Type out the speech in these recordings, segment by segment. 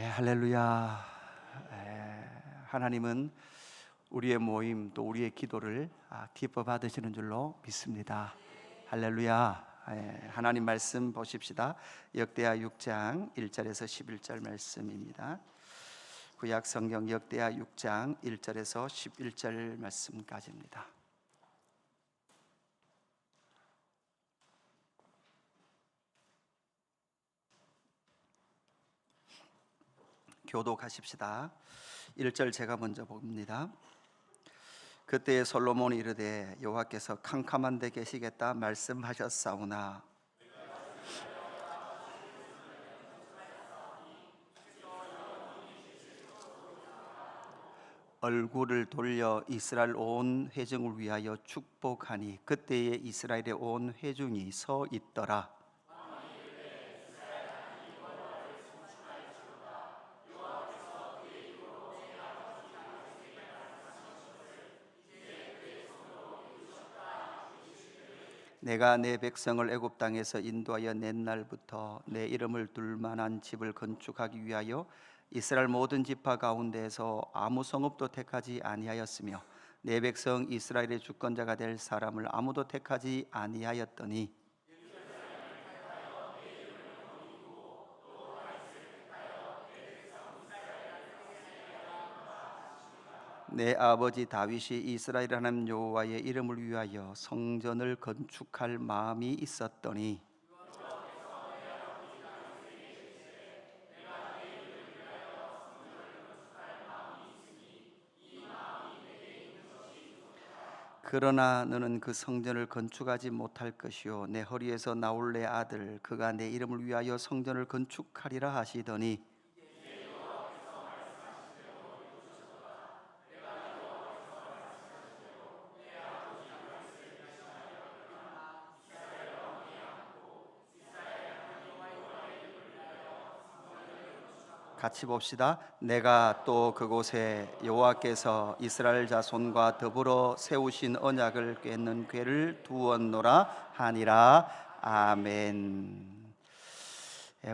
할렐루야. 하나님은 우리의 모임 또 우리의 기도를 기뻐 받으시는 줄로 믿습니다. 할렐루야. 하나님 말씀 보십시다. 역대하 6장 1절에서 11절 말씀입니다. 구약 성경 역대하 6장 1절에서 11절 말씀까지입니다. 교독하십시다. 1절 제가 먼저 봅니다. 그때 솔로몬이 이르되 여호와께서 캄캄한 데 계시겠다 말씀하셨사오나 얼굴을 돌려 이스라엘 온 회중을 위하여 축복하니 그때에 이스라엘의 온 회중이 서 있더라. 내가 내 백성을 애굽 땅에서 인도하여 낸 날부터 내 이름을 둘 만한 집을 건축하기 위하여 이스라엘 모든 지파 가운데에서 아무 성읍도 택하지 아니하였으며 내 백성 이스라엘의 주권자가 될 사람을 아무도 택하지 아니하였더니 내 아버지 다윗이 이스라엘 하나님 여호와의 이름을 위하여 성전을 건축할 마음이 있었더니 그러나 너는 그 성전을 건축하지 못할 것이요 내 허리에서 나올 내 아들 그가 내 이름을 위하여 성전을 건축하리라 하시더니 같이 봅시다. 내가 또 그곳에 여호와께서 이스라엘 자손과 더불어 세우신 언약을 꿰는 궤를 두었노라 하니라. 아멘.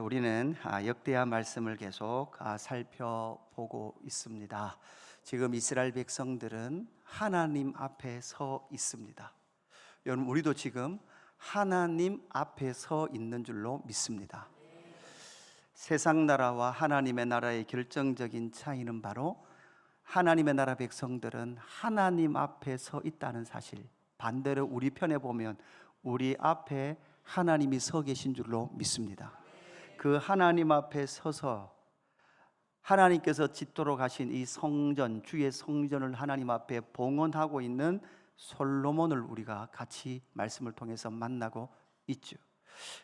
우리는 역대하 말씀을 계속 살펴보고 있습니다. 지금 이스라엘 백성들은 하나님 앞에 서 있습니다. 여러분, 우리도 지금 하나님 앞에 서 있는 줄로 믿습니다. 세상 나라와 하나님의 나라의 결정적인 차이는 바로 하나님의 나라 백성들은 하나님 앞에 서 있다는 사실, 반대로 우리 편에 보면 우리 앞에 하나님이 서 계신 줄로 믿습니다. 그 하나님 앞에 서서 하나님께서 짓도록 하신 이 성전, 주의 성전을 하나님 앞에 봉헌하고 있는 솔로몬을 우리가 같이 말씀을 통해서 만나고 있죠.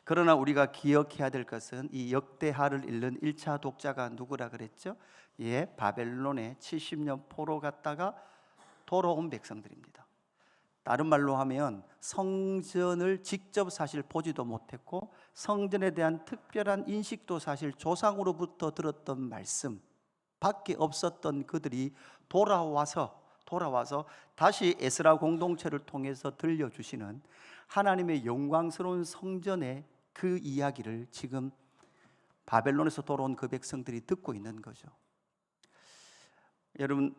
그러나 우리가 기억해야 될 것은 이 역대하를 읽는 1차 독자가 누구라 그랬죠? 바벨론에 70년 포로 갔다가 돌아온 백성들입니다. 다른 말로 하면 성전을 직접 사실 보지도 못했고 성전에 대한 특별한 인식도 사실 조상으로부터 들었던 말씀 밖에 없었던 그들이 돌아와서 다시 에스라 공동체를 통해서 들려주시는 하나님의 영광스러운 성전의 그 이야기를 지금 바벨론에서 돌아온 그 백성들이 듣고 있는 거죠. 여러분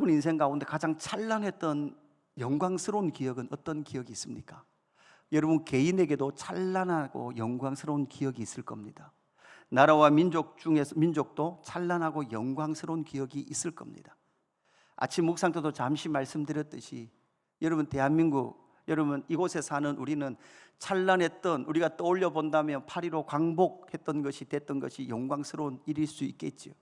인생 가운데 가장 찬란했던 영광스러운 기억은 어떤 기억이 있습니까? 여러분 개인에게도 찬란하고 영광스러운 기억이 있을 겁니다. 나라와 민족도 찬란하고 영광스러운 기억이 있을 겁니다. 아침 묵상 때도 잠시 말씀드렸듯이 여러분 대한민국, 여러분 이곳에 사는 우리는 찬란했던, 우리가 떠올려 본다면 8.15 광복했던 것이 됐던 것이 영광스러운 일일 수 있겠죠.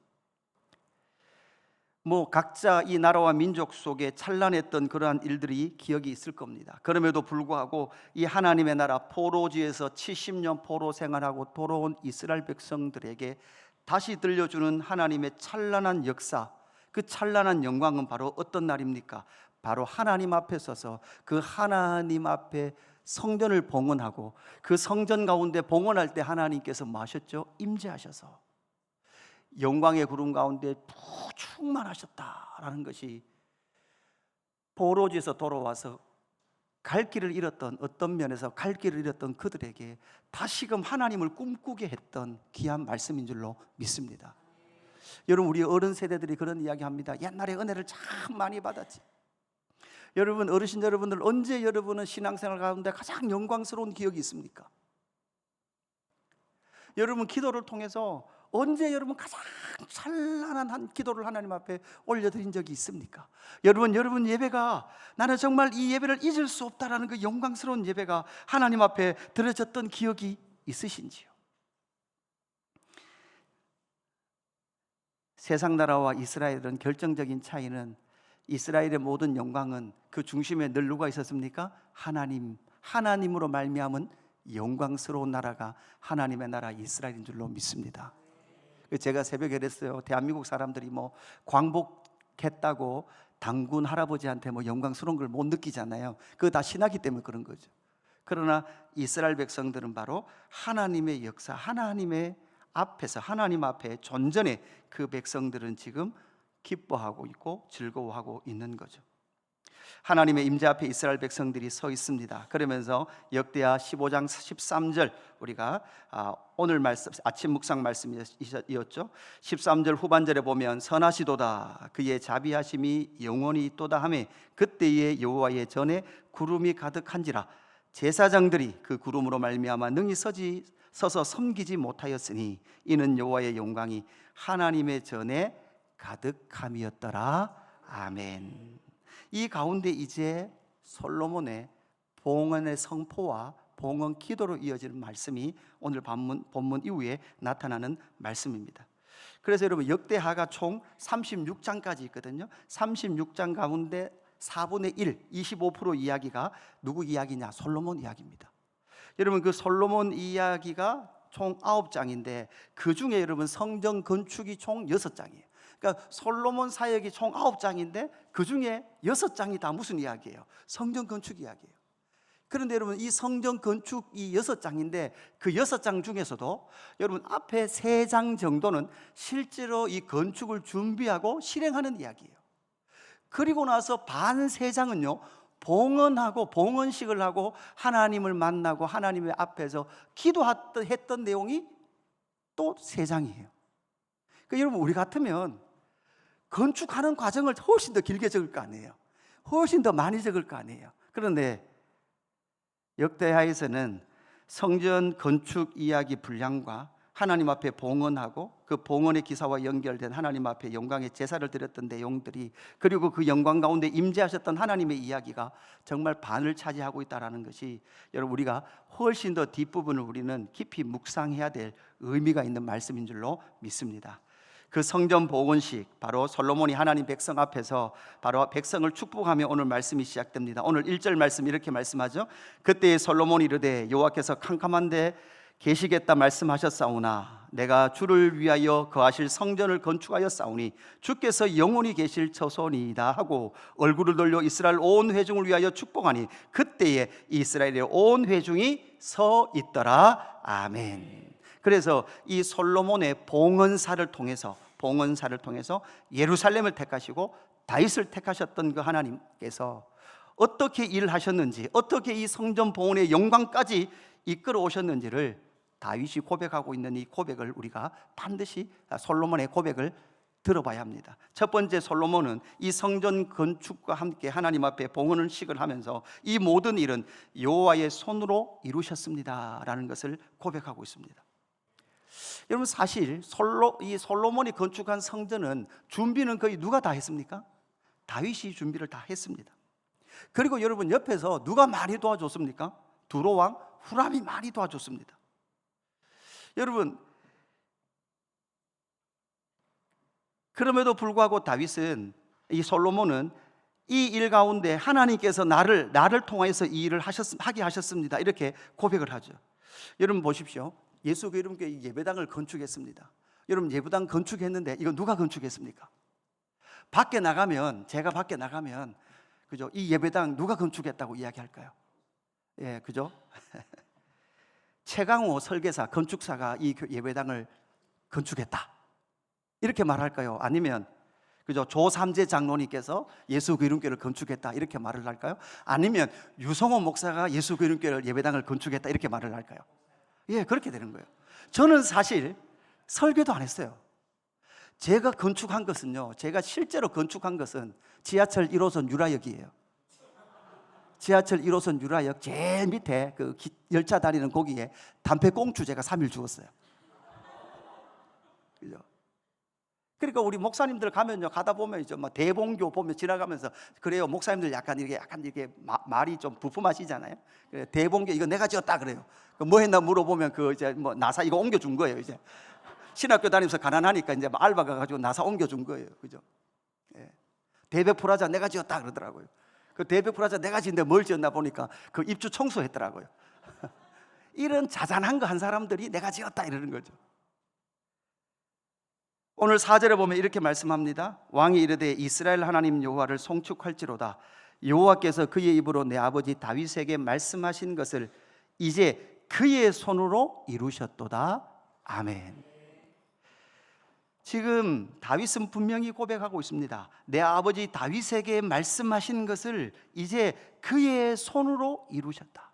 각자 이 나라와 민족 속에 찬란했던 그러한 일들이 기억이 있을 겁니다. 그럼에도 불구하고 이 하나님의 나라 포로지에서 70년 포로 생활하고 돌아온 이스라엘 백성들에게 다시 들려주는 하나님의 찬란한 역사, 그 찬란한 영광은 바로 어떤 날입니까? 바로 하나님 앞에 서서 그 하나님 앞에 성전을 봉헌하고 그 성전 가운데 봉헌할 때 하나님께서 뭐 하셨죠? 임재하셔서 영광의 구름 가운데 충만하셨다라는 것이 포로지에서 돌아와서 갈 길을 잃었던, 어떤 면에서 갈 길을 잃었던 그들에게 다시금 하나님을 꿈꾸게 했던 귀한 말씀인 줄로 믿습니다. 여러분, 우리 어른 세대들이 그런 이야기 합니다. 옛날에 은혜를 참 많이 받았지. 여러분, 어르신 여러분들, 언제 여러분은 신앙생활 가운데 가장 영광스러운 기억이 있습니까? 여러분, 기도를 통해서 언제 여러분 가장 찬란한 한 기도를 하나님 앞에 올려드린 적이 있습니까? 여러분 예배가, 나는 정말 이 예배를 잊을 수 없다라는 그 영광스러운 예배가 하나님 앞에 드려졌던 기억이 있으신지요? 세상 나라와 이스라엘은 결정적인 차이는, 이스라엘의 모든 영광은 그 중심에 늘 누가 있었습니까? 하나님으로 말미암은 영광스러운 나라가 하나님의 나라 이스라엘인 줄로 믿습니다. 제가 새벽에 그랬어요. 대한민국 사람들이 뭐 광복했다고 당군 할아버지한테 뭐 영광스러운 걸 못 느끼잖아요. 그거 다 신하기 때문에 그런 거죠. 그러나 이스라엘 백성들은 바로 하나님의 역사, 하나님의 앞에서, 하나님 앞에 존전에 그 백성들은 지금 기뻐하고 있고 즐거워하고 있는 거죠. 하나님의 임재 앞에 이스라엘 백성들이 서 있습니다. 그러면서 역대하 15장 13절, 우리가 오늘 말씀, 아침 묵상 말씀이었죠. 13절 후반절에 보면 선하시도다, 그의 자비하심이 영원히 있도다 하매 그때의 여호와의 전에 구름이 가득한지라 제사장들이 그 구름으로 말미암아 능히 서서 섬기지 못하였으니 이는 여호와의 영광이 하나님의 전에 가득함이었더라. 아멘. 이 가운데 이제 솔로몬의 봉헌의 성포와 봉헌 기도로 이어지는 말씀이 오늘 본문 이후에 나타나는 말씀입니다. 그래서 여러분, 역대하가 총 36장까지 있거든요. 36장 가운데 4분의 1, 25% 이야기가 누구 이야기냐? 솔로몬 이야기입니다. 여러분, 그 솔로몬 이야기가 총 9장인데 그 중에 여러분 성전 건축이 총 6장이에요. 그러니까 솔로몬 사역이 총 9장인데 그 중에 6장이 다 무슨 이야기예요? 성전 건축 이야기예요. 그런데 여러분, 이 성전 건축이 6장인데 그 6장 중에서도 여러분 앞에 3장 정도는 실제로 이 건축을 준비하고 실행하는 이야기예요. 그리고 나서 반 3장은요 봉헌하고 봉헌식을 하고 하나님을 만나고 하나님의 앞에서 기도했던 내용이 또 3장이에요. 그러니까 여러분, 우리 같으면 건축하는 과정을 훨씬 더 길게 적을 거 아니에요. 훨씬 더 많이 적을 거 아니에요. 그런데 역대하에서는 성전 건축 이야기 분량과 하나님 앞에 봉헌하고 그 봉헌의 기사와 연결된 하나님 앞에 영광의 제사를 드렸던 내용들이, 그리고 그 영광 가운데 임재하셨던 하나님의 이야기가 정말 반을 차지하고 있다는 것이, 여러분, 우리가 훨씬 더 뒷부분을 우리는 깊이 묵상해야 될 의미가 있는 말씀인 줄로 믿습니다. 그 성전 봉헌식, 바로 솔로몬이 하나님 백성 앞에서 바로 백성을 축복하며 오늘 말씀이 시작됩니다. 오늘 1절 말씀 이렇게 말씀하죠. 그때 솔로몬이 이르되 여호와께서 캄캄한데 계시겠다 말씀하셨사오나 내가 주를 위하여 거하실 성전을 건축하였사오니 주께서 영원히 계실 처소니이다 하고 얼굴을 돌려 이스라엘 온 회중을 위하여 축복하니 그때에 이스라엘의 온 회중이 서 있더라. 아멘. 그래서 이 솔로몬의 봉헌사를 통해서 예루살렘을 택하시고 다윗을 택하셨던 그 하나님께서 어떻게 일하셨는지, 어떻게 이 성전 봉헌의 영광까지 이끌어 오셨는지를 다윗이 고백하고 있는 이 고백을 우리가 반드시, 솔로몬의 고백을 들어봐야 합니다. 첫 번째, 솔로몬은 이 성전 건축과 함께 하나님 앞에 봉헌식을 하면서 이 모든 일은 여호와의 손으로 이루셨습니다라는 것을 고백하고 있습니다. 여러분, 사실 이 솔로몬이 건축한 성전은 준비는 거의 누가 다 했습니까? 다윗이 준비를 다 했습니다. 그리고 여러분, 옆에서 누가 많이 도와줬습니까? 두로왕 후람이 많이 도와줬습니다. 여러분, 그럼에도 불구하고 다윗은, 이 솔로몬은 이 일 가운데 하나님께서 나를 통하여서 이 일을 하게 하셨습니다, 이렇게 고백을 하죠. 여러분 보십시오. 예수 그리스도의 예배당을 건축했습니다. 여러분, 예배당 건축했는데 이거 누가 건축했습니까? 제가 밖에 나가면 그죠? 이 예배당 누가 건축했다고 이야기할까요? 예, 그죠? 최강호 설계사, 건축사가 이 예배당을 건축했다, 이렇게 말할까요? 아니면 그죠? 조삼재 장로님께서 예수 그리스도교를 건축했다, 이렇게 말을 할까요? 아니면 유성호 목사가 예수 그리스도교 예배당을 건축했다, 이렇게 말을 할까요? 예, 그렇게 되는 거예요. 저는 사실 설교도 안 했어요. 제가 건축한 것은요, 제가 실제로 건축한 것은 지하철 1호선 유라역이에요. 지하철 1호선 유라역 제일 밑에 그 열차 다니는 거기에 담배꽁초 제가 3일 주었어요. 그죠? 그러니까 우리 목사님들 가면요, 가다 보면 이제 막 대봉교 보면 지나가면서 그래요. 목사님들 약간 이렇게 말이 좀 부품하시잖아요. 그래, 대봉교 이거 내가 지었다 그래요. 뭐 했나 물어보면 그 이제 뭐 나사 이거 옮겨준 거예요. 이제 신학교 다니면서 가난하니까 이제 뭐 알바 가가지고 나사 옮겨준 거예요. 그죠? 예. 대벽 프라자 내가 지었다 그러더라고요. 그 대벽 프라자 내가 지은데 뭘 지었나 보니까 그 입주 청소했더라고요. 이런 자잘한 거 한 사람들이 내가 지었다 이러는 거죠. 오늘 4절에 보면 이렇게 말씀합니다. 왕이 이르되 이스라엘 하나님 여호와를 송축할지로다. 여호와께서 그의 입으로 내 아버지 다윗에게 말씀하신 것을 이제 그의 손으로 이루셨도다. 아멘. 지금 다윗은 분명히 고백하고 있습니다. 내 아버지 다윗에게 말씀하신 것을 이제 그의 손으로 이루셨다.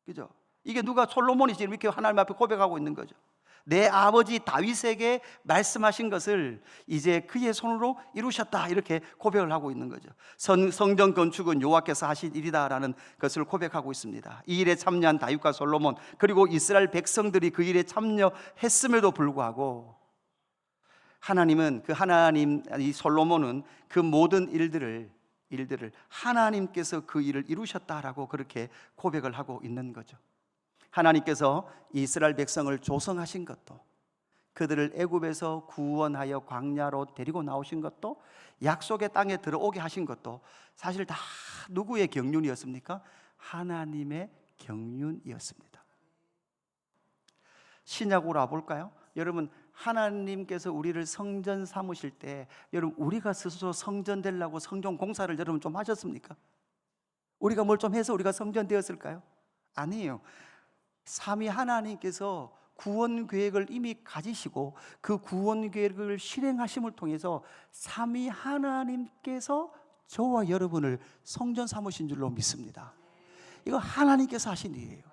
그죠? 이게 누가 솔로몬이 지금 이렇게 하나님 앞에 고백하고 있는 거죠. 내 아버지 다윗에게 말씀하신 것을 이제 그의 손으로 이루셨다, 이렇게 고백을 하고 있는 거죠. 성전 건축은 여호와께서 하신 일이다라는 것을 고백하고 있습니다. 이 일에 참여한 다윗과 솔로몬, 그리고 이스라엘 백성들이 그 일에 참여했음에도 불구하고 하나님은 이 솔로몬은 그 모든 일들을 하나님께서 그 일을 이루셨다라고 그렇게 고백을 하고 있는 거죠. 하나님께서 이스라엘 백성을 조성하신 것도, 그들을 애굽에서 구원하여 광야로 데리고 나오신 것도, 약속의 땅에 들어오게 하신 것도 사실 다 누구의 경륜이었습니까? 하나님의 경륜이었습니다. 신약으로 와볼까요? 여러분, 하나님께서 우리를 성전 삼으실 때 여러분, 우리가 스스로 성전 되려고 성전 공사를 여러분 좀 하셨습니까? 우리가 뭘 좀 해서 우리가 성전 되었을까요? 아니에요. 삼위 하나님께서 구원 계획을 이미 가지시고 그 구원 계획을 실행하심을 통해서 삼위 하나님께서 저와 여러분을 성전 삼으신 줄로 믿습니다. 이거 하나님께서 하신 일이에요.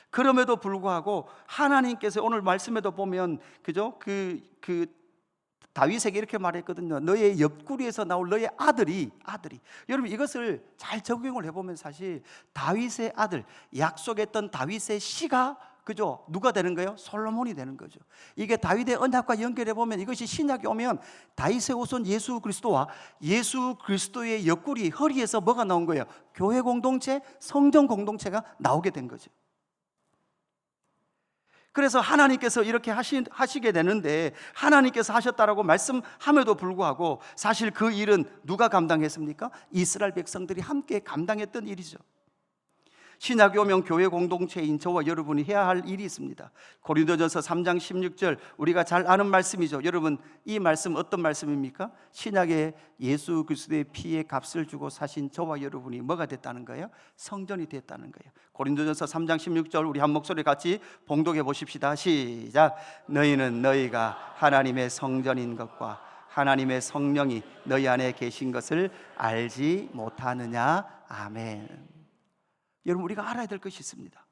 그럼에도 불구하고 하나님께서 오늘 말씀에도 보면 그죠? 그 다윗에게 이렇게 말했거든요. 너의 옆구리에서 나올 너의 아들이 여러분, 이것을 잘 적용을 해보면 사실 다윗의 아들, 약속했던 다윗의 씨가 그죠? 누가 되는 거예요? 솔로몬이 되는 거죠. 이게 다윗의 언약과 연결해 보면 이것이 신약에 오면 다윗의 후손 예수 그리스도와 예수 그리스도의 옆구리, 허리에서 뭐가 나온 거예요? 교회 공동체, 성전 공동체가 나오게 된 거죠. 그래서 하나님께서 이렇게 하시게 되는데, 하나님께서 하셨다라고 말씀함에도 불구하고 사실 그 일은 누가 감당했습니까? 이스라엘 백성들이 함께 감당했던 일이죠. 신약에 오면 교회 공동체인 저와 여러분이 해야 할 일이 있습니다. 고린도전서 3장 16절, 우리가 잘 아는 말씀이죠. 여러분, 이 말씀 어떤 말씀입니까? 신약에 예수 그리스도의 피의 값을 주고 사신 저와 여러분이 뭐가 됐다는 거예요? 성전이 됐다는 거예요. 고린도전서 3장 16절 우리 한 목소리 같이 봉독해 보십시다. 시작. 너희는 너희가 하나님의 성전인 것과 하나님의 성령이 너희 안에 계신 것을 알지 못하느냐. 아멘. 여러분, 우리가 알아야 될 것이 있습니다.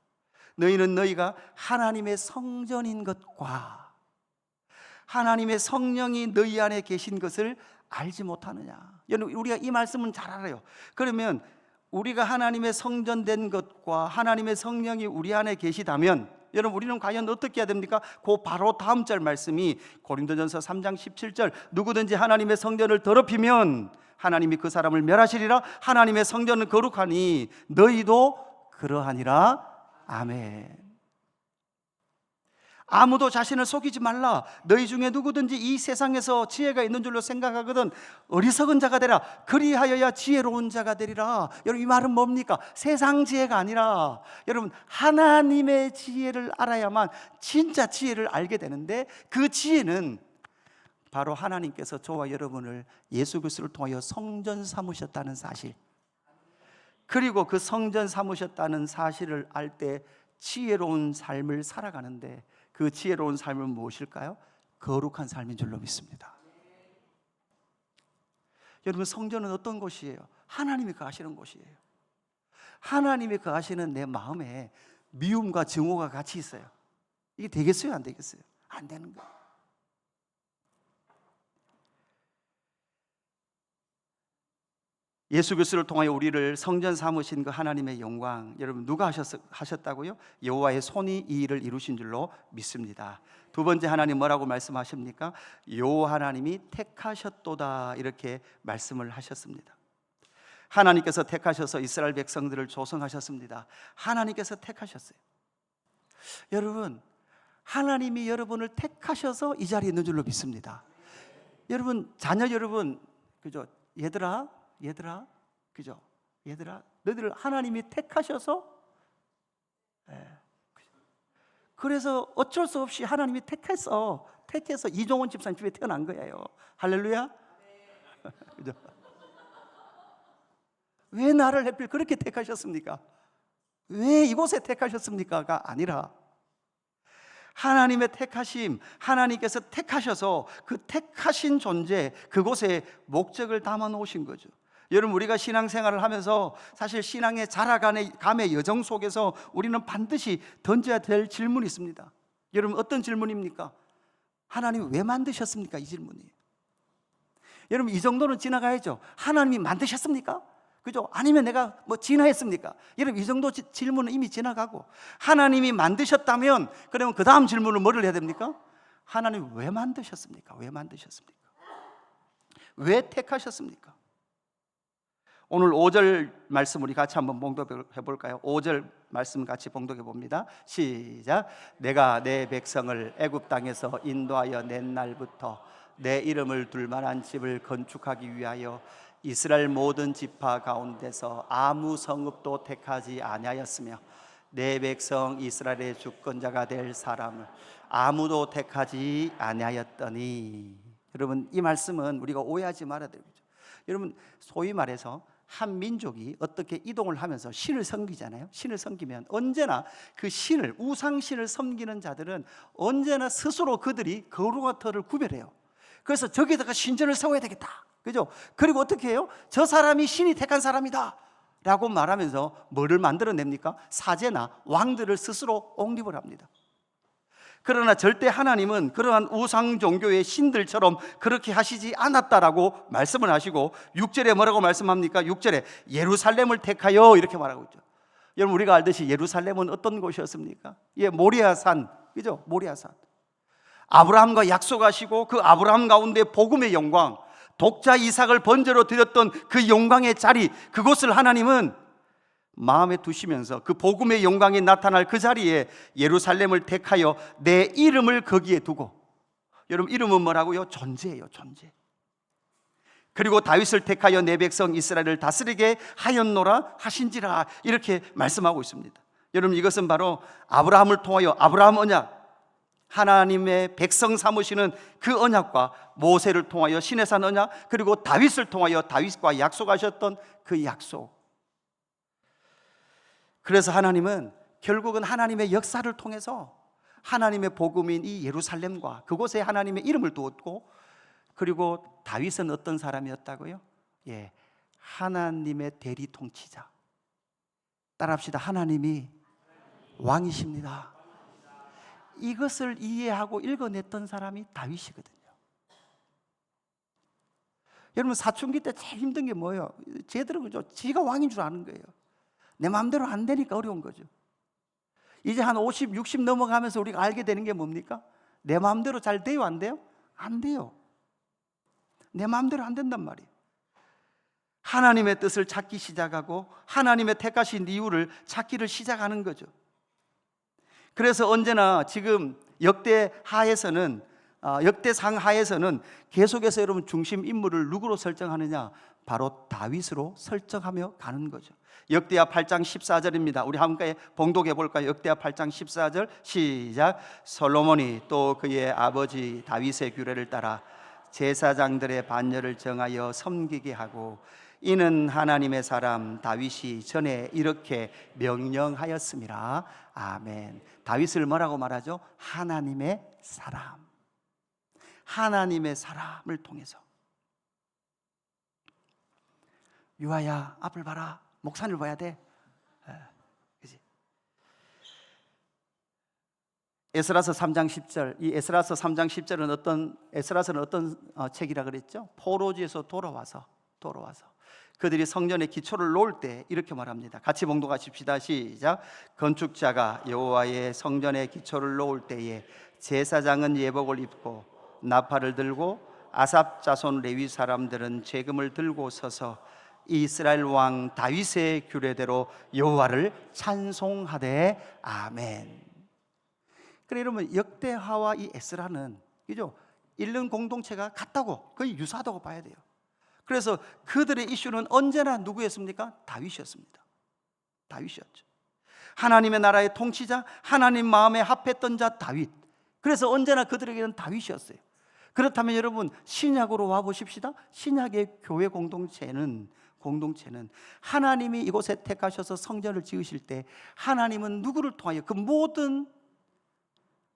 너희는 너희가 하나님의 성전인 것과 하나님의 성령이 너희 안에 계신 것을 알지 못하느냐. 여러분, 우리가 이 말씀은 잘 알아요. 그러면 우리가 하나님의 성전된 것과 하나님의 성령이 우리 안에 계시다면 여러분, 우리는 과연 어떻게 해야 됩니까? 그 바로 다음 절 말씀이 고린도전서 3장 17절, 누구든지 하나님의 성전을 더럽히면 하나님이 그 사람을 멸하시리라. 하나님의 성전은 거룩하니 너희도 그러하니라. 아멘. 아무도 자신을 속이지 말라. 너희 중에 누구든지 이 세상에서 지혜가 있는 줄로 생각하거든 어리석은 자가 되라. 그리하여야 지혜로운 자가 되리라. 여러분, 이 말은 뭡니까? 세상 지혜가 아니라 여러분, 하나님의 지혜를 알아야만 진짜 지혜를 알게 되는데, 그 지혜는 바로 하나님께서 저와 여러분을 예수 그리스도를 통하여 성전 삼으셨다는 사실, 그리고 그 성전 삼으셨다는 사실을 알 때 지혜로운 삶을 살아가는데, 그 지혜로운 삶은 무엇일까요? 거룩한 삶인 줄로 믿습니다. 여러분, 성전은 어떤 곳이에요? 하나님이 거하시는 곳이에요. 하나님이 거하시는 내 마음에 미움과 증오가 같이 있어요. 이게 되겠어요? 안 되겠어요? 안 되는 거예요. 예수 그리스도를 통하여 우리를 성전 삼으신 그 하나님의 영광, 여러분 누가 하셨다고요? 여호와의 손이 이 일을 이루신 줄로 믿습니다. 두 번째, 하나님 뭐라고 말씀하십니까? 여호와 하나님이 택하셨도다, 이렇게 말씀을 하셨습니다. 하나님께서 택하셔서 이스라엘 백성들을 조성하셨습니다. 하나님께서 택하셨어요. 여러분, 하나님이 여러분을 택하셔서 이 자리에 있는 줄로 믿습니다. 여러분, 자녀 여러분, 그죠? 얘들아, 그죠? 얘들아, 너희들 하나님이 택하셔서, 그래서 어쩔 수 없이 하나님이 택해서 이종원 집사님 집에 태어난 거예요. 할렐루야. 그죠? 왜 나를 하필 그렇게 택하셨습니까? 왜 이곳에 택하셨습니까가 아니라, 하나님의 택하심, 하나님께서 택하셔서 그 택하신 존재, 그곳에 목적을 담아 놓으신 거죠. 여러분, 우리가 신앙생활을 하면서 사실 신앙의 자라감의 여정 속에서 우리는 반드시 던져야 될 질문이 있습니다. 여러분, 어떤 질문입니까? 하나님 왜 만드셨습니까? 이 질문이에요. 여러분, 이 정도는 지나가야죠. 하나님이 만드셨습니까? 그죠? 아니면 내가 뭐 진화했습니까? 여러분, 이 정도 질문은 이미 지나가고, 하나님이 만드셨다면 그러면 그 다음 질문을 뭐를 해야 됩니까? 하나님 왜 만드셨습니까? 왜 만드셨습니까? 왜 택하셨습니까? 오늘 5절 말씀 우리 같이 한번 봉독해 볼까요? 5절 말씀 같이 봉독해 봅니다. 시작. 내가 내 백성을 애굽 땅에서 인도하여 낸 날부터 내 이름을 둘 만한 집을 건축하기 위하여 이스라엘 모든 지파 가운데서 아무 성읍도 택하지 아니하였으며 내 백성 이스라엘의 주권자가 될 사람을 아무도 택하지 아니하였더니. 여러분, 이 말씀은 우리가 오해하지 말아야 되죠. 여러분, 소위 말해서 한 민족이 어떻게 이동을 하면서 신을 섬기잖아요. 신을 섬기면 언제나 그 신을, 우상신을 섬기는 자들은 언제나 스스로 그들이 거룩한 터를 구별해요. 그래서 저기다가 신전을 세워야 되겠다, 그죠? 그리고 어떻게 해요? 저 사람이 신이 택한 사람이다 라고 말하면서 뭐를 만들어냅니까? 사제나 왕들을 스스로 옹립을 합니다. 그러나 절대 하나님은 그러한 우상 종교의 신들처럼 그렇게 하시지 않았다라고 말씀을 하시고, 6절에 뭐라고 말씀합니까? 6절에 예루살렘을 택하여, 이렇게 말하고 있죠. 여러분, 우리가 알듯이 예루살렘은 어떤 곳이었습니까? 예, 모리아산, 그죠? 모리아산. 아브라함과 약속하시고 그 아브라함 가운데 복음의 영광, 독자 이삭을 번제로 드렸던 그 영광의 자리, 그곳을 하나님은 마음에 두시면서 그 복음의 영광이 나타날 그 자리에 예루살렘을 택하여 내 이름을 거기에 두고, 여러분, 이름은 뭐라고요? 존재예요, 존재. 그리고 다윗을 택하여 내 백성 이스라엘을 다스리게 하였노라 하신지라, 이렇게 말씀하고 있습니다. 여러분, 이것은 바로 아브라함을 통하여 아브라함 언약, 하나님의 백성 삼으시는 그 언약과 모세를 통하여 시내산 언약, 그리고 다윗을 통하여 다윗과 약속하셨던 그 약속. 그래서 하나님은 결국은 하나님의 역사를 통해서 하나님의 복음인 이 예루살렘과 그곳에 하나님의 이름을 두었고, 그리고 다윗은 어떤 사람이었다고요? 예, 하나님의 대리 통치자. 따라합시다. 하나님이 왕이십니다. 이것을 이해하고 읽어냈던 사람이 다윗이거든요. 여러분, 사춘기 때 제일 힘든 게 뭐예요? 제대로, 그죠? 지가 왕인 줄 아는 거예요. 내 마음대로 안 되니까 어려운 거죠. 이제 한 50, 60 넘어가면서 우리가 알게 되는 게 뭡니까? 내 마음대로 잘 돼요, 안 돼요? 안 돼요. 내 마음대로 안 된단 말이에요. 하나님의 뜻을 찾기 시작하고 하나님의 택하신 이유를 찾기를 시작하는 거죠. 그래서 언제나 지금 역대상 하에서는 계속해서 여러분 중심 인물을 누구로 설정하느냐? 바로 다윗으로 설정하며 가는 거죠. 역대하 8장 14절입니다. 우리 함께 봉독해 볼까요? 역대하 8장 14절 시작. 솔로몬이 또 그의 아버지 다윗의 규례를 따라 제사장들의 반열을 정하여 섬기게 하고, 이는 하나님의 사람 다윗이 전에 이렇게 명령하였음이라. 아멘. 다윗을 뭐라고 말하죠? 하나님의 사람. 하나님의 사람을 통해서. 유아야, 앞을 봐라. 목산을 봐야 돼. 그치? 에스라서 3장 10절. 이 에스라서 3장 10절은 에스라서는 어떤 책이라 그랬죠? 포로지에서 돌아와서 그들이 성전의 기초를 놓을 때 이렇게 말합니다. 같이 봉독하십시다. 시작. 건축자가 여호와의 성전의 기초를 놓을 때에 제사장은 예복을 입고 나팔을 들고 아삽 자손 레위 사람들은 제금을 들고 서서 이스라엘 왕 다윗의 규례대로 여호와를 찬송하되 아멘. 그래 여러분, 역대하와 이 에스라는 그죠? 읽는 공동체가 같다고, 거의 유사하다고 봐야 돼요. 그래서 그들의 이슈는 언제나 누구였습니까? 다윗이었습니다. 다윗이었죠. 하나님의 나라의 통치자, 하나님 마음에 합했던 자 다윗. 그래서 언제나 그들에게는 다윗이었어요. 그렇다면 여러분, 신약으로 와 보십시다. 신약의 교회 공동체는 하나님이 이곳에 택하셔서 성전을 지으실 때 하나님은 누구를 통하여 그 모든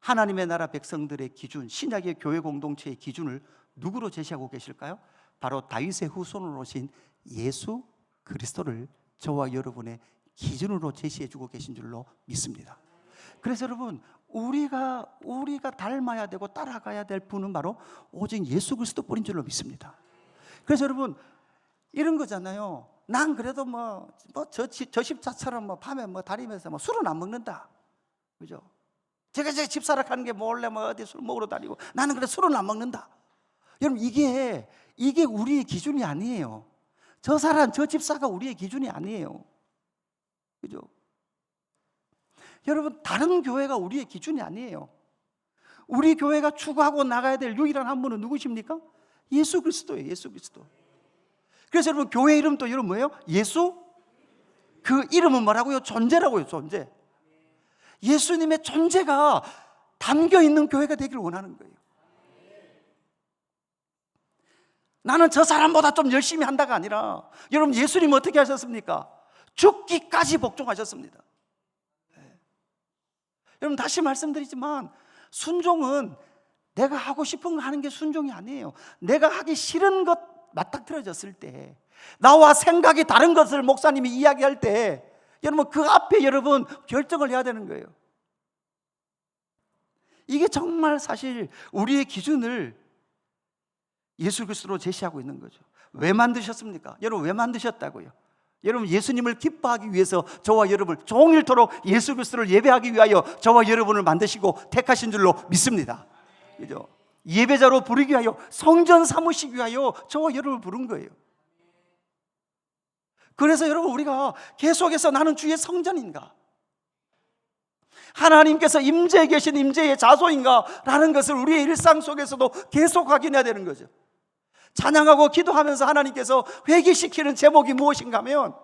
하나님의 나라 백성들의 기준, 신약의 교회 공동체의 기준을 누구로 제시하고 계실까요? 바로 다윗의 후손으로 오신 예수 그리스도를 저와 여러분의 기준으로 제시해 주고 계신 줄로 믿습니다. 그래서 여러분, 우리가 닮아야 되고 따라가야 될 분은 바로 오직 예수 그리스도뿐인 줄로 믿습니다. 그래서 여러분, 이런 거잖아요. 난 그래도 저 집사처럼 밤에 다니면서 술은 안 먹는다, 그죠? 제가 집사락 하는 게 몰래 어디 술 먹으러 다니고, 나는 그래 술은 안 먹는다. 여러분, 이게 우리의 기준이 아니에요. 저 사람, 저 집사가 우리의 기준이 아니에요, 그죠? 여러분, 다른 교회가 우리의 기준이 아니에요. 우리 교회가 추구하고 나가야 될 유일한 한 분은 누구십니까? 예수 그리스도예요. 예수 그리스도. 그래서 여러분, 교회 이름도 여러분 뭐예요? 예수? 그 이름은 뭐라고요? 존재라고요. 존재. 예수님의 존재가 담겨 있는 교회가 되기를 원하는 거예요. 나는 저 사람보다 좀 열심히 한다가 아니라, 여러분, 예수님 어떻게 하셨습니까? 죽기까지 복종하셨습니다. 네. 여러분, 다시 말씀드리지만 순종은 내가 하고 싶은 거 하는 게 순종이 아니에요. 내가 하기 싫은 것 맞닥뜨려졌을 때, 나와 생각이 다른 것을 목사님이 이야기할 때, 여러분 그 앞에 여러분 결정을 해야 되는 거예요. 이게 정말 사실 우리의 기준을 예수 그리스도로 제시하고 있는 거죠. 왜 만드셨습니까? 여러분, 왜 만드셨다고요? 여러분, 예수님을 기뻐하기 위해서 저와 여러분을 종일토록 예수 그리스도를 예배하기 위하여 저와 여러분을 만드시고 택하신 줄로 믿습니다. 그죠? 예배자로 부르기 위하여, 성전 삼으시기 위하여 저와 여러분을 부른 거예요. 그래서 여러분, 우리가 계속해서 나는 주의 성전인가, 하나님께서 임재해 계신 임재의 자소인가 라는 것을 우리의 일상 속에서도 계속 확인해야 되는 거죠. 찬양하고 기도하면서 하나님께서 회개시키는 제목이 무엇인가 하면,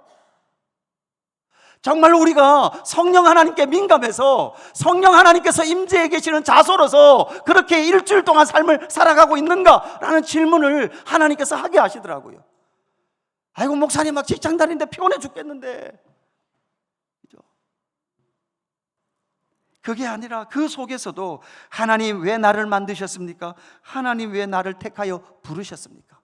정말 우리가 성령 하나님께 민감해서 성령 하나님께서 임재해 계시는 자소로서 그렇게 일주일 동안 삶을 살아가고 있는가 라는 질문을 하나님께서 하게 하시더라고요. 아이고, 목사님 막 직장 다니는데 피곤해 죽겠는데, 그죠? 그게 아니라 그 속에서도 하나님 왜 나를 만드셨습니까? 하나님 왜 나를 택하여 부르셨습니까?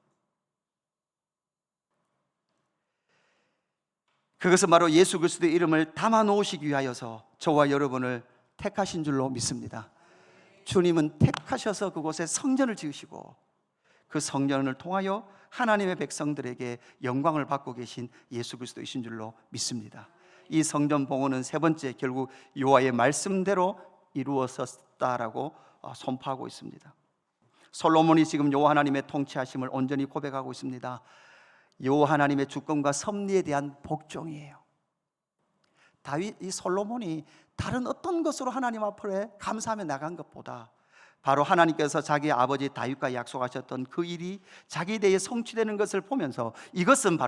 그것은 바로 예수 그리스도의 이름을 담아 놓으시기 위하여서 저와 여러분을 택하신 줄로 믿습니다. 주님은 택하셔서 그곳에 성전을 지으시고 그 성전을 통하여 하나님의 백성들에게 영광을 받고 계신 예수 그리스도이신 줄로 믿습니다. 이 성전 봉헌은 세 번째, 결국 여호와의 말씀대로 이루어졌다라고 선포하고 있습니다. 솔로몬이 지금 여호와 하나님의 통치하심을 온전히 고백하고 있습니다. 여호와 하나님의 주권과 섭리에 대한 복종이에요. 이 솔로몬이 다른 어떤 것으로 하나님 앞에 감사하며 나간 것보다 바로 하나님께서 자기 아버지 다윗과 약속하셨던 그 일이 자기 대에 성취되는 것을 보면서, 이것은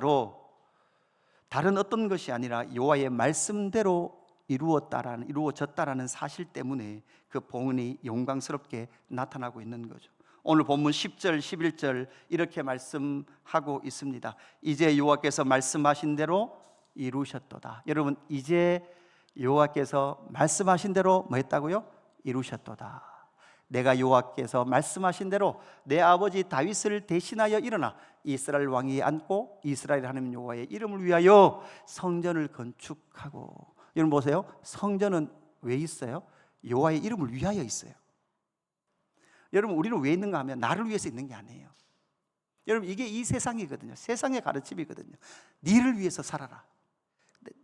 다른 어떤 것이 아니라 여호와의 말씀대로 이루어졌다라는 사실 때문에 그 봉헌이 영광스럽게 나타나고 있는 거죠. 오늘 본문 10절, 11절 이렇게 말씀하고 있습니다. 이제 여호와께서 말씀하신 대로 이루셨도다. 여러분, 이제 여호와께서 말씀하신 대로 뭐 했다고요? 이루셨도다. 내가 여호와께서 말씀하신 대로 내 아버지 다윗을 대신하여 일어나 이스라엘 왕이 앉고 이스라엘 하나님 여호와의 이름을 위하여 성전을 건축하고. 여러분 보세요. 성전은 왜 있어요? 여호와의 이름을 위하여 있어요. 여러분, 우리는 왜 있는가 하면 나를 위해서 있는 게 아니에요. 여러분, 이게 이 세상이거든요. 세상의 가르침이거든요. 니를 위해서 살아라.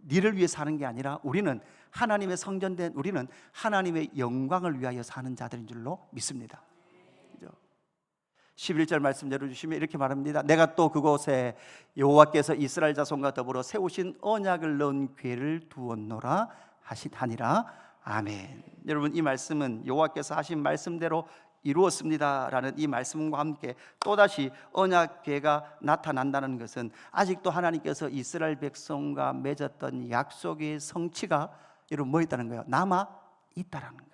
니를 위해 사는 게 아니라 우리는 하나님의 성전된, 우리는 하나님의 영광을 위하여 사는 자들인 줄로 믿습니다. 11절 말씀 열어주시면 이렇게 말합니다. 내가 또 그곳에 여호와께서 이스라엘 자손과 더불어 세우신 언약을 넣은 궤를 두었노라 하시니라. 아멘. 여러분, 이 말씀은 여호와께서 하신 말씀대로 이루었습니다라는 이 말씀과 함께 또다시 언약궤가 나타난다는 것은 아직도 하나님께서 이스라엘 백성과 맺었던 약속의 성취가 여러분 뭐 있다는 거예요? 남아 있다라는 거예요.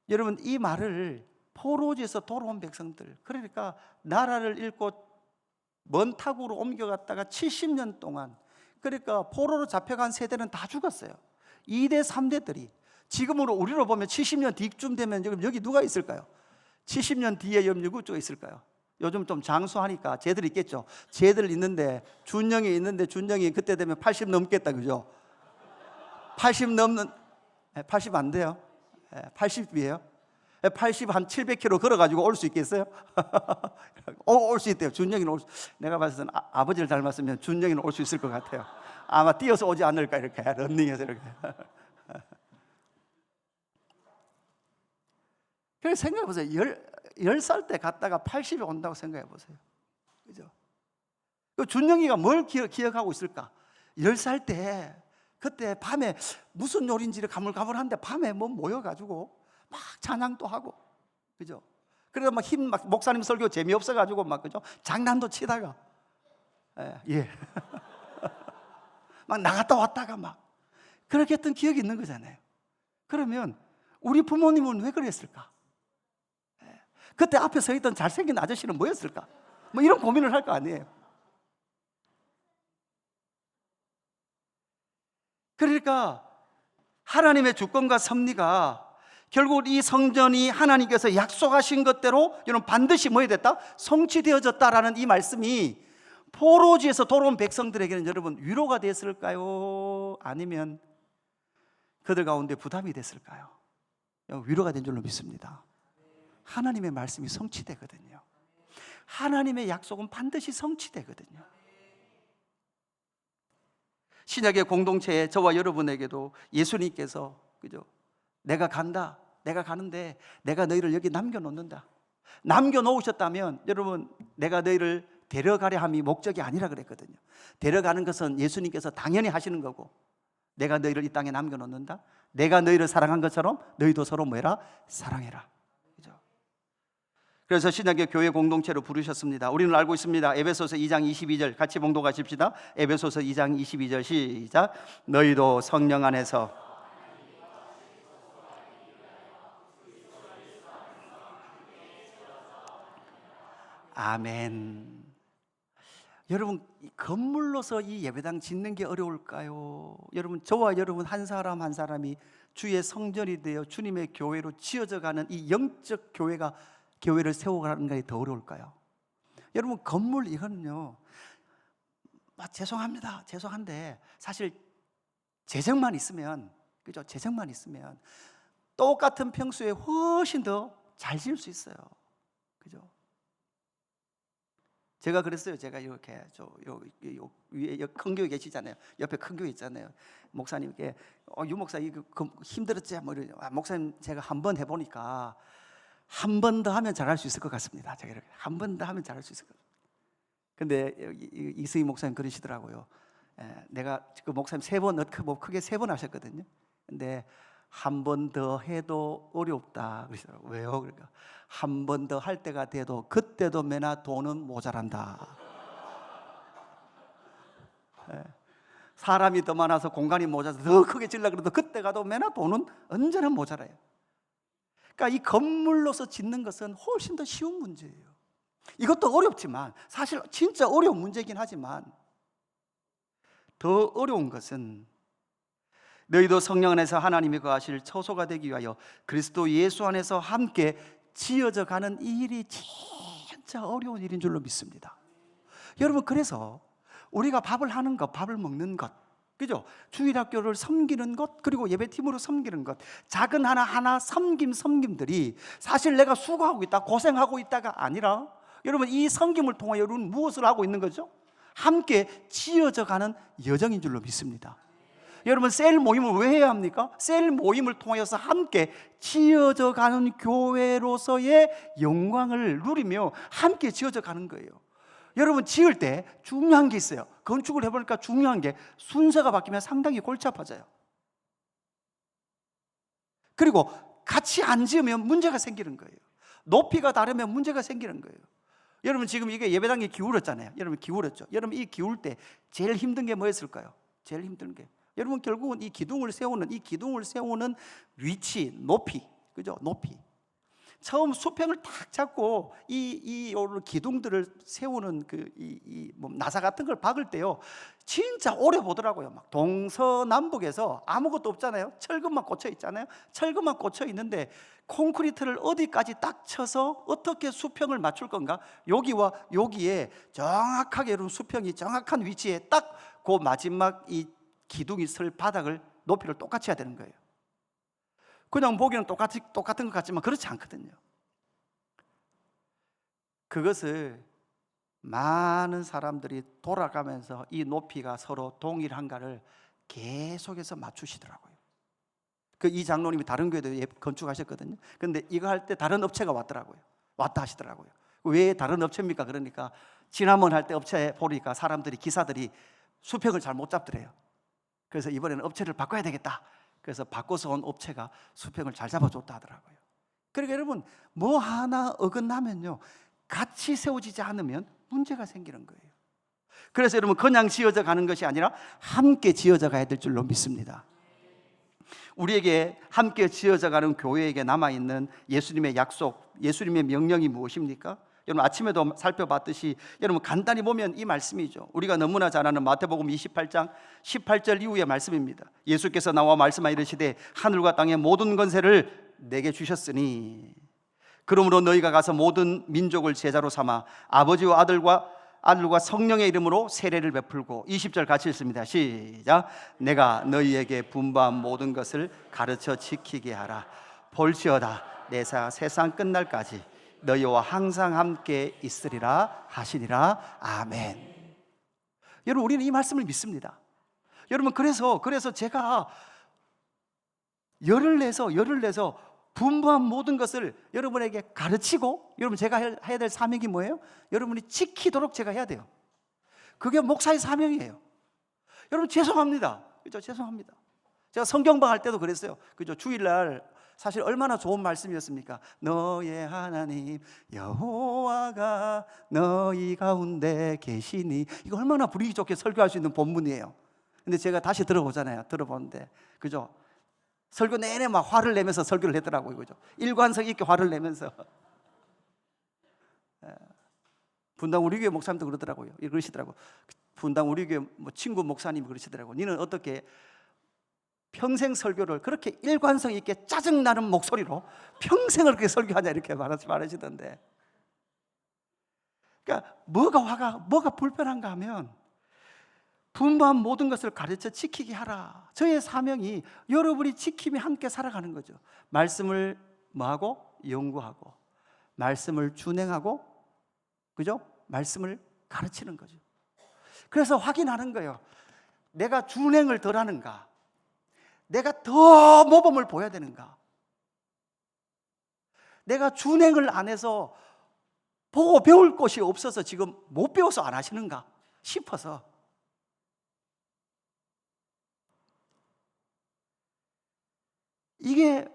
여러분, 이 말을 포로지에서 돌아온 백성들, 그러니까 나라를 잃고 먼 타국으로 옮겨갔다가 70년 동안, 그러니까 포로로 잡혀간 세대는 다 죽었어요. 2대 3대들이 지금으로 우리로 보면 70년 뒤쯤 되면 여기 누가 있을까요? 70년 뒤에 누구가 있을까요? 요즘 좀 장수하니까 쟤들 있겠죠. 쟤들 있는데 준영이 있는데 준영이 그때 되면 80 넘겠다, 그죠? 80 넘는 80 안 돼요. 80이에요. 80 한 700km 걸어가지고 올 수 있겠어요? 올 수 있대요. 준영이는 내가 봤을 때는 아버지를 닮았으면 준영이는 올 수 있을 것 같아요. 아마 뛰어서 오지 않을까, 이렇게 런닝해서 이렇게. 그래서 생각해 보세요. 10살 때 갔다가 80이 온다고 생각해 보세요. 그죠? 준영이가 뭘 기억하고 있을까? 10살 때 그때 밤에 무슨 요리인지를 가물가물한데 밤에 뭐 모여가지고 막 찬양도 하고, 그죠? 그래서 막 목사님 설교 재미없어가지고 막, 그죠? 장난도 치다가, 예. 막 나갔다 왔다가 막 그렇게 했던 기억이 있는 거잖아요. 그러면 우리 부모님은 왜 그랬을까? 그때 앞에 서 있던 잘생긴 아저씨는 뭐였을까? 뭐 이런 고민을 할 거 아니에요. 그러니까 하나님의 주권과 섭리가 결국 이 성전이 하나님께서 약속하신 것대로 여러분 반드시 뭐 해야 됐다? 성취되어졌다라는 이 말씀이 포로지에서 돌아온 백성들에게는 여러분 위로가 됐을까요? 아니면 그들 가운데 부담이 됐을까요? 위로가 된 줄로 믿습니다. 하나님의 말씀이 성취되거든요. 하나님의 약속은 반드시 성취되거든요. 신약의 공동체에 저와 여러분에게도 예수님께서, 그죠? 내가 간다, 내가 가는데 내가 너희를 여기 남겨놓는다. 남겨놓으셨다면 여러분, 내가 너희를 데려가려 함이 목적이 아니라 그랬거든요. 데려가는 것은 예수님께서 당연히 하시는 거고, 내가 너희를 이 땅에 남겨놓는다. 내가 너희를 사랑한 것처럼 너희도 서로 뭐해라? 사랑해라. 그죠? 그래서 신약의 교회 공동체로 부르셨습니다. 우리는 알고 있습니다. 에베소서 2장 22절 같이 봉독하십시다. 에베소서 2장 22절 시작. 너희도 성령 안에서 아멘. 여러분, 건물로서 이 예배당 짓는 게 어려울까요? 여러분, 저와 여러분 한 사람 한 사람이 주의 성전이 되어 주님의 교회로 지어져 가는 이 영적 교회를 세워가는 게 더 어려울까요? 여러분, 건물 이거는요, 죄송한데 사실 재정만 있으면, 그죠? 재정만 있으면 똑같은 평수에 훨씬 더 잘 지을 수 있어요. 그죠? 제가 그랬어요. 제가 이렇게 위에 큰 교회 계시잖아요. 옆에 큰 교회 있잖아요. 목사님께 유 목사 이거 힘들었지? 뭐 이러죠. 목사님, 제가 한 번 해보니까 한 번 더 하면 잘할 수 있을 것 같습니다. 제가 이렇게 한 번 더 하면 잘할 수 있을 것 같아요. 근데 이승희 목사님 그러시더라고요. 내가 그 목사님 크게 세 번 하셨거든요. 근데 한 번 더 해도 어렵다 그러시더라고요. 왜요? 그러니까 한 번 더 할 때가 돼도 그때도 매나 돈은 모자란다. 사람이 더 많아서 공간이 모자라서 더 크게 지으려고 그래도 그때 가도 매나 돈은 언제나 모자라요. 그러니까 이 건물로서 짓는 것은 훨씬 더 쉬운 문제예요. 이것도 어렵지만, 사실 진짜 어려운 문제이긴 하지만 더 어려운 것은 너희도 성령 안에서 하나님이 거하실 처소가 되기 위하여 그리스도 예수 안에서 함께 지어져 가는 이 일이 진짜 어려운 일인 줄로 믿습니다. 여러분, 그래서 우리가 밥을 하는 것, 밥을 먹는 것, 그죠? 주일학교를 섬기는 것, 그리고 예배팀으로 섬기는 것, 작은 하나하나 섬김들이 사실 내가 수고하고 있다, 고생하고 있다가 아니라, 여러분 이 섬김을 통하여 여러분 무엇을 하고 있는 거죠? 함께 지어져 가는 여정인 줄로 믿습니다. 여러분 셀 모임을 왜 해야 합니까? 셀 모임을 통하여서 함께 지어져 가는 교회로서의 영광을 누리며 함께 지어져 가는 거예요. 여러분 지을 때 중요한 게 있어요. 건축을 해보니까 중요한 게 순서가 바뀌면 상당히 골치 아파져요. 그리고 같이 안 지으면 문제가 생기는 거예요. 높이가 다르면 문제가 생기는 거예요. 여러분 지금 이게 예배당이 기울었잖아요. 여러분 기울었죠. 여러분 이 기울 때 제일 힘든 게 뭐였을까요? 제일 힘든 게 여러분 결국은 이 기둥을 세우는 위치, 높이, 그죠? 높이. 처음 수평을 탁 잡고 이 기둥들을 세우는 나사 같은 걸 박을 때요, 진짜 오래 보더라고요. 막 동서남북에서 아무것도 없잖아요. 철근만 꽂혀 있잖아요. 철근만 꽂혀 있는데 콘크리트를 어디까지 딱 쳐서 어떻게 수평을 맞출 건가? 여기와 여기에 정확하게 여러분 수평이 정확한 위치에 딱 그 마지막 이 기둥이 설 바닥을 높이를 똑같이 해야 되는 거예요. 그냥 보기는 똑같은 것 같지만 그렇지 않거든요. 그것을 많은 사람들이 돌아가면서 이 높이가 서로 동일한가를 계속해서 맞추시더라고요. 이 장로님이 다른 교회도 건축하셨거든요. 그런데 이거 할 때 다른 업체가 왔다 하시더라고요. 왜 다른 업체입니까? 그러니까 지난번 할 때 업체 보니까 기사들이 수평을 잘 못 잡더래요. 그래서 이번에는 업체를 바꿔야 되겠다. 그래서 바꿔서 온 업체가 수평을 잘 잡아줬다 하더라고요. 그러니까 여러분 뭐 하나 어긋나면요, 같이 세워지지 않으면 문제가 생기는 거예요. 그래서 여러분 그냥 지어져 가는 것이 아니라 함께 지어져 가야 될 줄로 믿습니다. 우리에게 함께 지어져 가는 교회에게 남아있는 예수님의 약속, 예수님의 명령이 무엇입니까? 여러분 아침에도 살펴봤듯이 여러분 간단히 보면 이 말씀이죠. 우리가 너무나 잘 아는 마태복음 28장 18절 이후의 말씀입니다. 예수께서 나와 말씀하여 이르시되 하늘과 땅의 모든 권세를 내게 주셨으니 그러므로 너희가 가서 모든 민족을 제자로 삼아 아버지와 아들과 성령의 이름으로 세례를 베풀고, 20절 같이 읽습니다. 시작. 내가 너희에게 분부한 모든 것을 가르쳐 지키게 하라. 볼지어다 내가 세상 끝날까지 너희와 항상 함께 있으리라 하시니라. 아멘. 여러분 우리는 이 말씀을 믿습니다. 여러분 그래서 제가 열을 내서 분부한 모든 것을 여러분에게 가르치고, 여러분 제가 해야 될 사명이 뭐예요? 여러분이 지키도록 제가 해야 돼요. 그게 목사의 사명이에요. 여러분 죄송합니다. 그죠? 죄송합니다. 제가 성경방 할 때도 그랬어요. 그죠? 주일날 사실 얼마나 좋은 말씀이었습니까? 너의 하나님 여호와가 너희 가운데 계시니. 이거 얼마나 분위기 좋게 설교할 수 있는 본문이에요. 근데 제가 다시 들어보는데 그죠? 설교 내내 막 화를 내면서 설교를 했더라고요. 그죠? 일관성 있게 화를 내면서. 분당 우리 교회 목사님도 그러시더라고요. 분당 우리 교회 친구 목사님이 그러시더라고요. 니는 어떻게 평생 설교를 그렇게 일관성 있게 짜증나는 목소리로 평생을 그렇게 설교하냐, 이렇게 말하시던데. 그러니까 뭐가 불편한가 하면 분부한 모든 것을 가르쳐 지키게 하라. 저의 사명이 여러분이 지키며 함께 살아가는 거죠. 말씀을 뭐하고? 연구하고, 말씀을 준행하고, 그죠? 말씀을 가르치는 거죠. 그래서 확인하는 거예요. 내가 준행을 덜 하는가? 내가 더 모범을 보여야 되는가? 내가 준행을 안 해서 보고 배울 것이 없어서 지금 못 배워서 안 하시는가 싶어서. 이게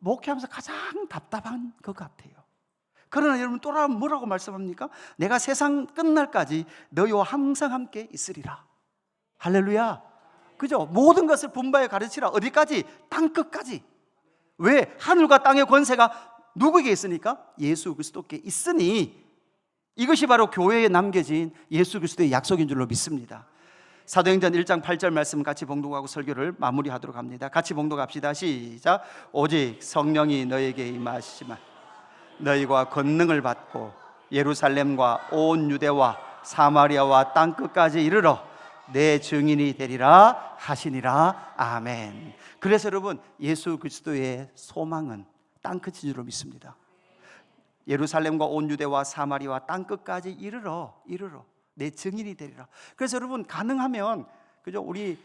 목회하면서 가장 답답한 것 같아요. 그러나 여러분 또 뭐라고 말씀합니까? 내가 세상 끝날까지 너희와 항상 함께 있으리라. 할렐루야. 그죠? 모든 것을 분부하여 가르치라. 어디까지? 땅끝까지. 왜? 하늘과 땅의 권세가 누구에게 있으니까? 예수 그리스도께 있으니, 이것이 바로 교회에 남겨진 예수 그리스도의 약속인 줄로 믿습니다. 사도행전 1장 8절 말씀 같이 봉독하고 설교를 마무리하도록 합니다. 같이 봉독합시다. 시작. 오직 성령이 너에게 임하시면 너희가 권능을 받고 예루살렘과 온 유대와 사마리아와 땅끝까지 이르러 내 증인이 되리라 하시니라. 아멘. 그래서 여러분, 예수 그리스도의 소망은 땅끝인 줄로 믿습니다. 예루살렘과 온 유대와 사마리아와 땅끝까지 이르러 내 증인이 되리라. 그래서 여러분, 가능하면 그죠, 우리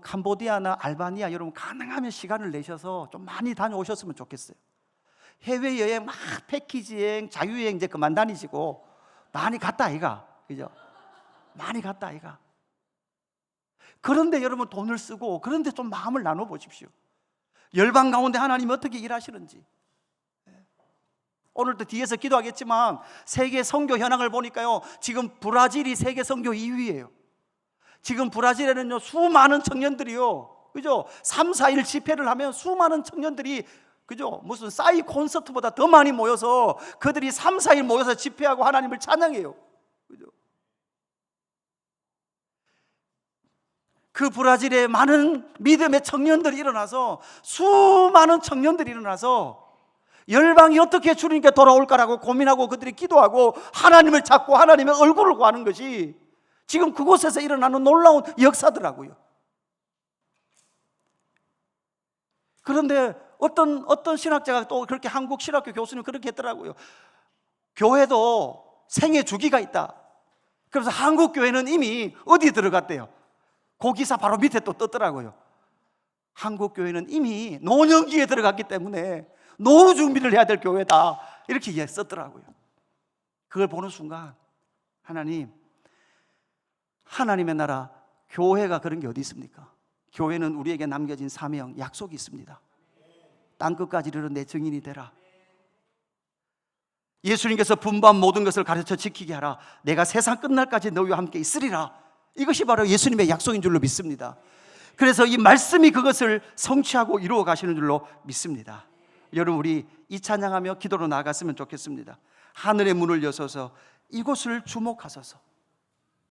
캄보디아나 알바니아 여러분 가능하면 시간을 내셔서 좀 많이 다녀오셨으면 좋겠어요. 해외여행 막 패키지여행, 자유여행 이제 그만 다니시고 많이 갔다 아이가, 그죠? 많이 갔다 아이가. 그런데 여러분 돈을 쓰고 그런데 좀 마음을 나눠 보십시오. 열방 가운데 하나님이 어떻게 일하시는지. 오늘도 뒤에서 기도하겠지만 세계 선교 현황을 보니까요, 지금 브라질이 세계 선교 2위예요. 지금 브라질에는요 수많은 청년들이요, 그죠? 3, 4일 집회를 하면 수많은 청년들이, 그죠? 무슨 싸이 콘서트보다 더 많이 모여서 그들이 3, 4일 모여서 집회하고 하나님을 찬양해요. 그죠? 그 브라질에 많은 믿음의 청년들이 일어나서, 수많은 청년들이 일어나서 열방이 어떻게 주님께 돌아올까라고 고민하고 그들이 기도하고 하나님을 찾고 하나님의 얼굴을 구하는 것이 지금 그곳에서 일어나는 놀라운 역사더라고요. 그런데 어떤 신학자가 또 그렇게, 한국 신학교 교수님 그렇게 했더라고요. 교회도 생애 주기가 있다. 그래서 한국 교회는 이미 어디 들어갔대요? 그 기사 바로 밑에 또 떴더라고요. 한국 교회는 이미 노년기에 들어갔기 때문에 노후 준비를 해야 될 교회다, 이렇게 썼더라고요. 그걸 보는 순간 하나님의 나라, 교회가 그런 게 어디 있습니까? 교회는 우리에게 남겨진 사명, 약속이 있습니다. 땅끝까지 이르러 내 증인이 되라. 예수님께서 분부한 모든 것을 가르쳐 지키게 하라. 내가 세상 끝날까지 너희와 함께 있으리라. 이것이 바로 예수님의 약속인 줄로 믿습니다. 그래서 이 말씀이 그것을 성취하고 이루어 가시는 줄로 믿습니다. 여러분, 우리 이 찬양하며 기도로 나아갔으면 좋겠습니다. 하늘의 문을 여셔서 이곳을 주목하소서.